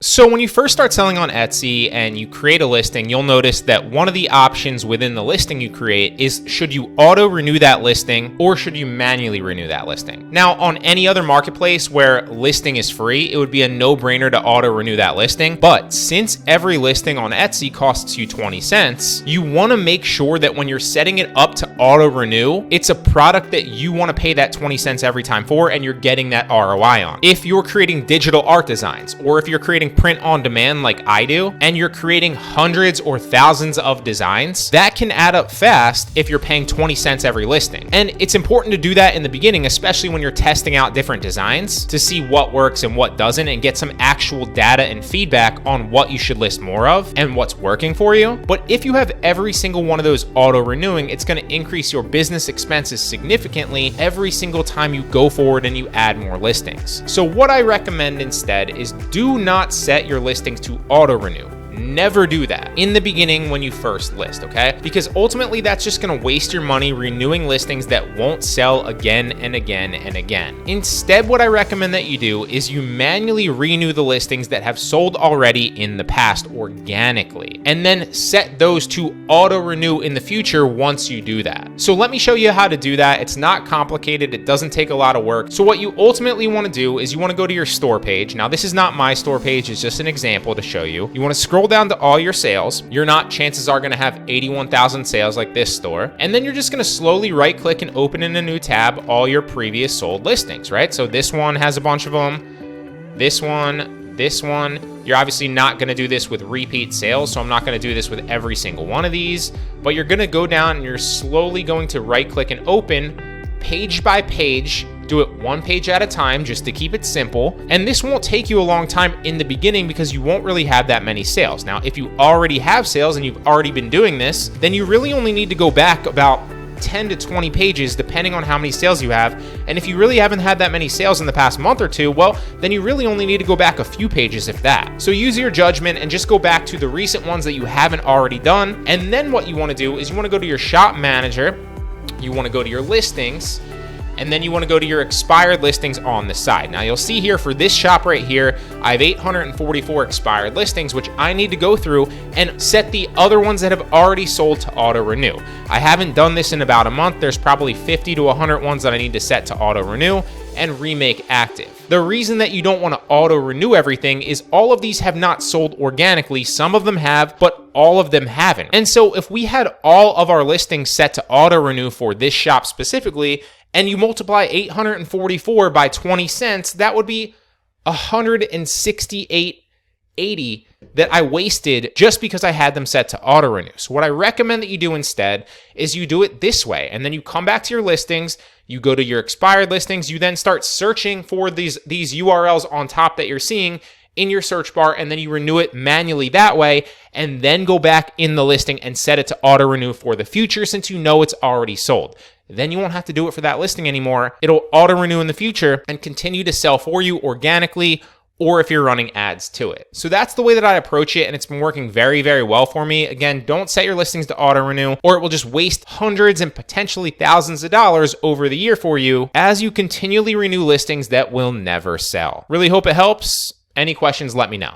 So when you first start selling on Etsy and you create a listing, you'll notice that one of the options within the listing you create is should you auto renew that listing or should you manually renew that listing? Now, on any other marketplace where listing is free, it would be a no-brainer to auto renew that listing. But since every listing on Etsy costs you 20 cents, you want to make sure that when you're setting it up to auto renew, it's a product that you want to pay that 20 cents every time for and you're getting that ROI on. If you're creating digital art designs or if you're creating print on demand like I do, and you're creating hundreds or thousands of designs, that can add up fast if you're paying 20 cents every listing. And it's important to do that in the beginning, especially when you're testing out different designs to see what works and what doesn't and get some actual data and feedback on what you should list more of and what's working for you. But if you have every single one of those auto renewing, it's going to increase your business expenses significantly every single time you go forward and you add more listings. So what I recommend instead is do not set your listings to auto renew. Never do that in the beginning when you first list, okay? Because ultimately that's just gonna waste your money renewing listings that won't sell again and again and again. Instead, what I recommend that you do is you manually renew the listings that have sold already in the past organically, and then set those to auto renew in the future once you do that. So let me show you how to do that. It's not complicated. It doesn't take a lot of work. So what you ultimately wanna do is you wanna go to your store page. Now, this is not my store page. It's just an example to show you. You wanna scroll down to all your sales. Chances are going to have 81,000 sales like this store. And then you're just going to slowly right click and open in a new tab all your previous sold listings, right? So this one has a bunch of them. This one. You're obviously not going to do this with repeat sales, so I'm not going to do this with every single one of these, but you're going to go down and you're slowly going to right click and open page by page. Do it one page at a time just to keep it simple. And this won't take you a long time in the beginning because you won't really have that many sales. Now, if you already have sales and you've already been doing this, then you really only need to go back about 10 to 20 pages depending on how many sales you have. And if you really haven't had that many sales in the past month or two, well, then you really only need to go back a few pages if that. So use your judgment and just go back to the recent ones that you haven't already done. And then what you want to do is you want to go to your shop manager, you want to go to your listings, and then you want to go to your expired listings on the side. Now you'll see here for this shop right here, I have 844 expired listings, which I need to go through and set the other ones that have already sold to auto renew. I haven't done this in about a month. There's probably 50 to 100 ones that I need to set to auto renew and remake active. The reason that you don't want to auto renew everything is all of these have not sold organically. Some of them have, but all of them haven't. And so if we had all of our listings set to auto renew for this shop specifically, and you multiply 844 by 20 cents, that would be 168.80 that I wasted just because I had them set to auto renew. So what I recommend that you do instead is you do it this way, and then you come back to your listings, you go to your expired listings, you then start searching for these URLs on top that you're seeing in your search bar, and then you renew it manually that way, and then go back in the listing and set it to auto renew for the future since you know it's already sold. Then you won't have to do it for that listing anymore. It'll auto renew in the future and continue to sell for you organically, or if you're running ads to it. So that's the way that I approach it, and it's been working very, very well for me. Again, don't set your listings to auto renew, or it will just waste hundreds and potentially thousands of dollars over the year for you as you continually renew listings that will never sell. Really hope it helps. Any questions, let me know.